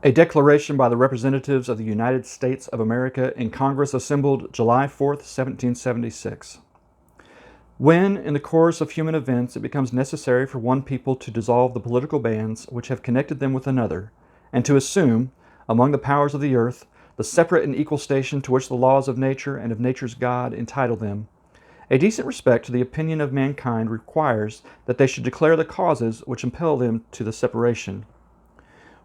A declaration by the representatives of the United States of America in Congress assembled July 4th, 1776. When, in the course of human events, it becomes necessary for one people to dissolve the political bands which have connected them with another, and to assume, among the powers of the earth, the separate and equal station to which the laws of nature and of nature's God entitle them, a decent respect to the opinion of mankind requires that they should declare the causes which impel them to the separation.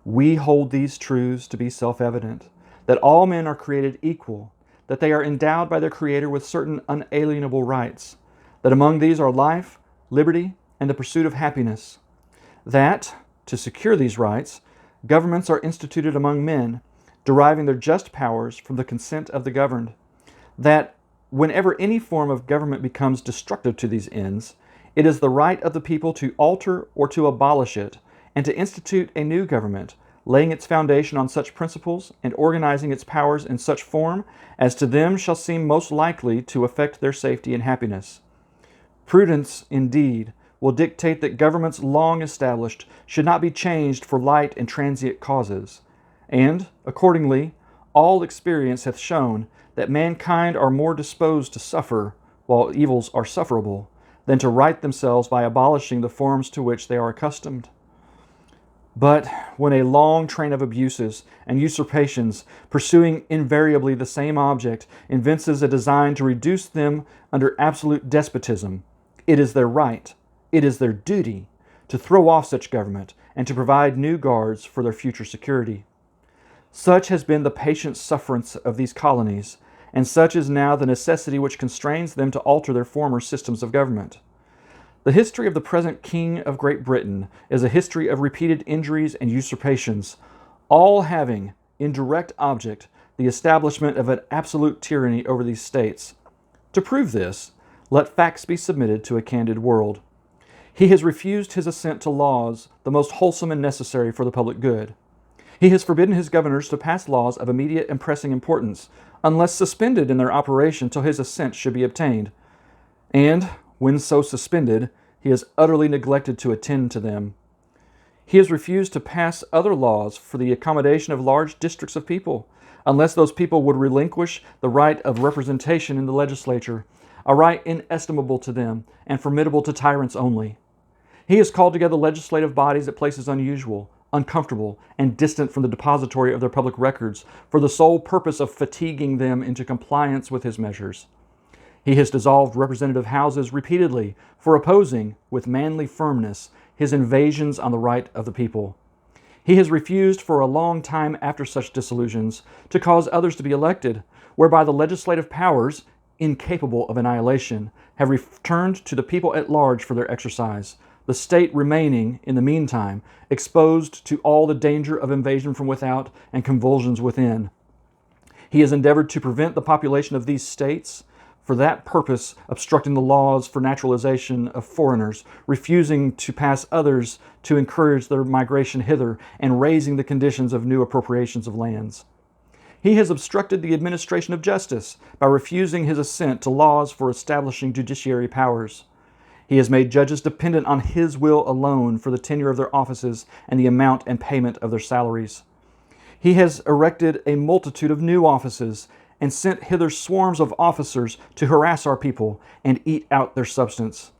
We hold these truths to be self-evident, that all men are created equal, that they are endowed by their Creator with certain unalienable rights, that among these are life, liberty, and the pursuit of happiness, that, to secure these rights, governments are instituted among men, deriving their just powers from the consent of the governed, that, whenever any form of government becomes destructive to these ends, it is the right of the people to alter or to abolish it, and to institute a new government, laying its foundation on such principles and organizing its powers in such form as to them shall seem most likely to affect their safety and happiness. Prudence, indeed, will dictate that governments long established should not be changed for light and transient causes, and, accordingly, all experience hath shown that mankind are more disposed to suffer, while evils are sufferable, than to right themselves by abolishing the forms to which they are accustomed. But when a long train of abuses and usurpations, pursuing invariably the same object, evinces a design to reduce them under absolute despotism, it is their right, it is their duty, to throw off such government and to provide new guards for their future security. Such has been the patient sufferance of these colonies, and such is now the necessity which constrains them to alter their former systems of government. The history of the present King of Great Britain is a history of repeated injuries and usurpations, all having, in direct object, the establishment of an absolute tyranny over these states. To prove this, let facts be submitted to a candid world. He has refused his assent to laws, the most wholesome and necessary for the public good. He has forbidden his governors to pass laws of immediate and pressing importance, unless suspended in their operation till his assent should be obtained. And, when so suspended, he has utterly neglected to attend to them. He has refused to pass other laws for the accommodation of large districts of people, unless those people would relinquish the right of representation in the legislature, a right inestimable to them and formidable to tyrants only. He has called together legislative bodies at places unusual, uncomfortable, and distant from the depository of their public records, for the sole purpose of fatiguing them into compliance with his measures. He has dissolved representative houses repeatedly for opposing, with manly firmness, his invasions on the right of the people. He has refused for a long time after such dissolutions to cause others to be elected, whereby the legislative powers, incapable of annihilation, have returned to the people at large for their exercise, the state remaining, in the meantime, exposed to all the danger of invasion from without and convulsions within. He has endeavored to prevent the population of these states, for that purpose obstructing the laws for naturalization of foreigners, refusing to pass others to encourage their migration hither, and raising the conditions of new appropriations of lands. He has obstructed the administration of justice by refusing his assent to laws for establishing judiciary powers. He has made judges dependent on his will alone for the tenure of their offices and the amount and payment of their salaries. He has erected a multitude of new offices and sent hither swarms of officers to harass our people and eat out their substance.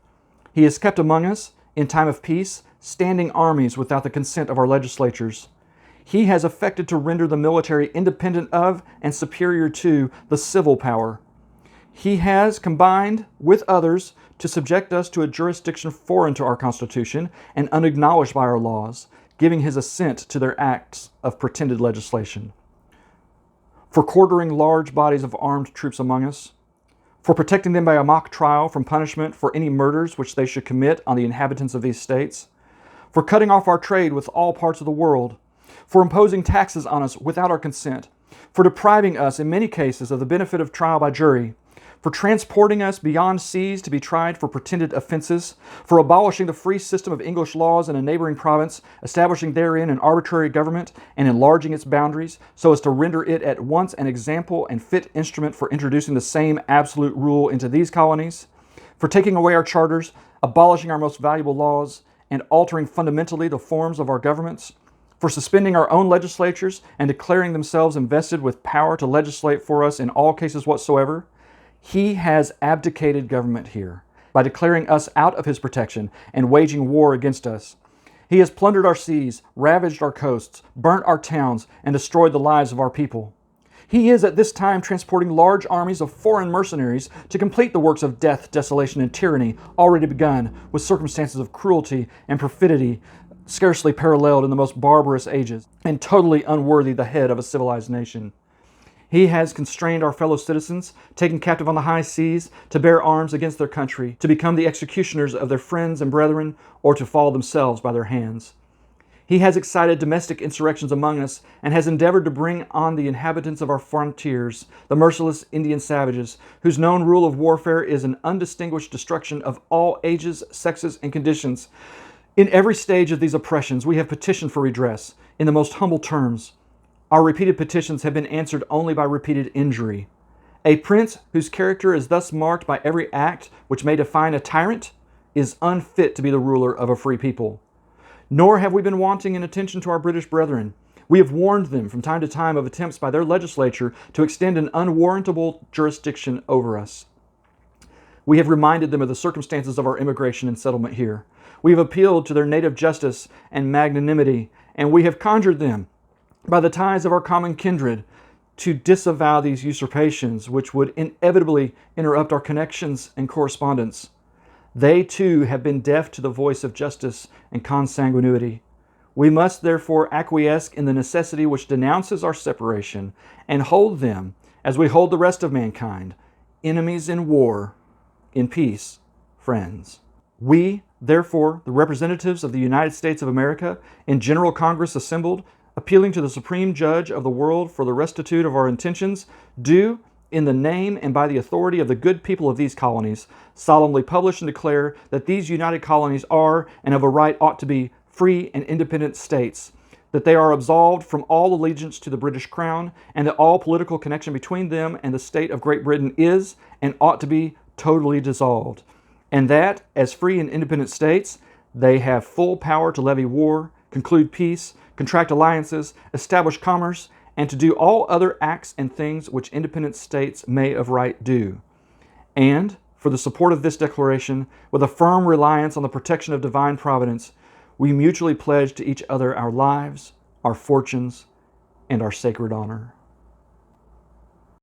He has kept among us, in time of peace, standing armies without the consent of our legislatures. He has affected to render the military independent of and superior to the civil power. He has combined with others to subject us to a jurisdiction foreign to our Constitution and unacknowledged by our laws, giving his assent to their acts of pretended legislation. For quartering large bodies of armed troops among us, for protecting them by a mock trial from punishment for any murders which they should commit on the inhabitants of these states, for cutting off our trade with all parts of the world, for imposing taxes on us without our consent, for depriving us in many cases of the benefit of trial by jury, for transporting us beyond seas to be tried for pretended offenses, for abolishing the free system of English laws in a neighboring province, establishing therein an arbitrary government, and enlarging its boundaries, so as to render it at once an example and fit instrument for introducing the same absolute rule into these colonies, for taking away our charters, abolishing our most valuable laws, and altering fundamentally the forms of our governments, for suspending our own legislatures and declaring themselves invested with power to legislate for us in all cases whatsoever, he has abdicated government here by declaring us out of his protection and waging war against us. He has plundered our seas, ravaged our coasts, burnt our towns, and destroyed the lives of our people. He is at this time transporting large armies of foreign mercenaries to complete the works of death, desolation, and tyranny already begun with circumstances of cruelty and perfidy scarcely paralleled in the most barbarous ages, and totally unworthy the head of a civilized nation. He has constrained our fellow citizens, taken captive on the high seas, to bear arms against their country, to become the executioners of their friends and brethren, or to fall themselves by their hands. He has excited domestic insurrections among us, and has endeavored to bring on the inhabitants of our frontiers, the merciless Indian savages, whose known rule of warfare is an undistinguished destruction of all ages, sexes, and conditions. In every stage of these oppressions, we have petitioned for redress, in the most humble terms. Our repeated petitions have been answered only by repeated injury. A prince whose character is thus marked by every act which may define a tyrant is unfit to be the ruler of a free people. Nor have we been wanting in attention to our British brethren. We have warned them from time to time of attempts by their legislature to extend an unwarrantable jurisdiction over us. We have reminded them of the circumstances of our immigration and settlement here. We have appealed to their native justice and magnanimity, and we have conjured them, by the ties of our common kindred, to disavow these usurpations which would inevitably interrupt our connections and correspondence. They too have been deaf to the voice of justice and consanguinity. We must therefore acquiesce in the necessity which denounces our separation, and hold them, as we hold the rest of mankind, enemies in war, in peace, friends. We, therefore, the representatives of the United States of America, in General Congress assembled, appealing to the Supreme Judge of the world for the rectitude of our intentions, do, in the name and by the authority of the good people of these colonies, solemnly publish and declare that these united colonies are, and of a right ought to be, free and independent states, that they are absolved from all allegiance to the British Crown, and that all political connection between them and the state of Great Britain is, and ought to be, totally dissolved, and that, as free and independent states, they have full power to levy war, conclude peace, contract alliances, establish commerce, and to do all other acts and things which independent states may of right do. And, for the support of this declaration, with a firm reliance on the protection of divine providence, we mutually pledge to each other our lives, our fortunes, and our sacred honor.